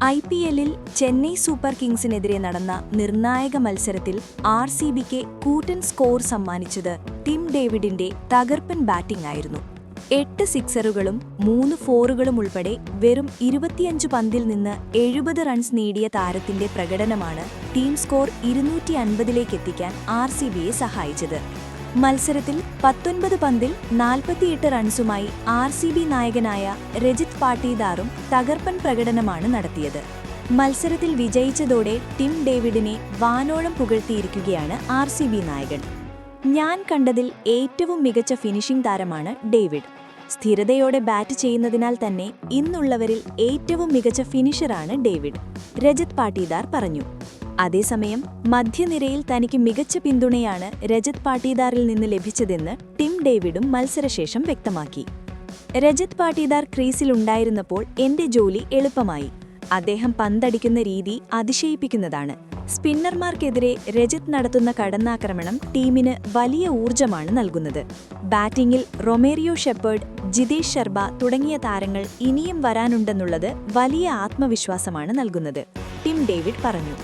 IPL-ൽ Chennai super കിങ്സിനെതിരെ നടന്ന നിർണായക മത്സരത്തിൽ RCBക്ക് കൂറ്റൻ സ്കോർ സമ്മാനിച്ചത് ടിം ഡേവിഡിന്റെ തകർപ്പൻ ബാറ്റിംഗ് ആയിരുന്നു. 8 സിക്സറുകളും 3 ഫോറുകളും ഉൾപ്പെടെ വെറും 25 പന്തിൽ നിന്ന് 70 റൺസ് നേടിയ താരത്തിന്റെ പ്രകടനമാണ് ടീം സ്കോർ 250-ലേക്ക് എത്തിക്കാൻ RCBയെ സഹായിച്ചത്. മത്സരത്തിൽ 19 പന്തിൽ 48 റൺസുമായി RCB നായകനായ രജിത് പാട്ടീദാറും തകർപ്പൻ പ്രകടനമാണ് നടത്തിയത്. മത്സരത്തിൽ വിജയിച്ചതോടെ ടിം ഡേവിഡിനെ വാനോളം പുകഴ്ത്തിയിരിക്കുകയാണ് RCB നായകൻ. ഞാൻ കണ്ടതിൽ ഏറ്റവും മികച്ച ഫിനിഷിംഗ് താരമാണ് ഡേവിഡ്. സ്ഥിരതയോടെ ബാറ്റ് ചെയ്യുന്നതിനാൽ തന്നെ ഇന്നുള്ളവരിൽ ഏറ്റവും മികച്ച ഫിനിഷറാണ് ഡേവിഡ്, രജിത് പാട്ടീദാർ പറഞ്ഞു. അതേസമയം മധ്യനിരയിൽ തനിക്ക് മികച്ച പിന്തുണയാണ് രജിത് പാട്ടീദാറിൽ നിന്ന് ലഭിച്ചതെന്ന് ടിം ഡേവിഡും മത്സരശേഷം വ്യക്തമാക്കി. രജിത് പാട്ടീദാർ ക്രീസിലുണ്ടായിരുന്നപ്പോൾ എന്റെ ജോലി എളുപ്പമായി. അദ്ദേഹം പന്തടിക്കുന്ന രീതി അതിശയിപ്പിക്കുന്നതാണ്. സ്പിന്നർമാർക്കെതിരെ രജിത് നടത്തുന്ന കടന്നാക്രമണം ടീമിന് വലിയ ഊർജ്ജമാണ് നൽകുന്നത്. ബാറ്റിംഗിൽ റൊമേറിയോ ഷെപ്പേർഡ്, ജിതേഷ് ശർമ തുടങ്ങിയ താരങ്ങൾ ഇനിയും വരാനുണ്ടെന്നുള്ളത് വലിയ ആത്മവിശ്വാസമാണ് നൽകുന്നത്, ടിം ഡേവിഡ് പറഞ്ഞു.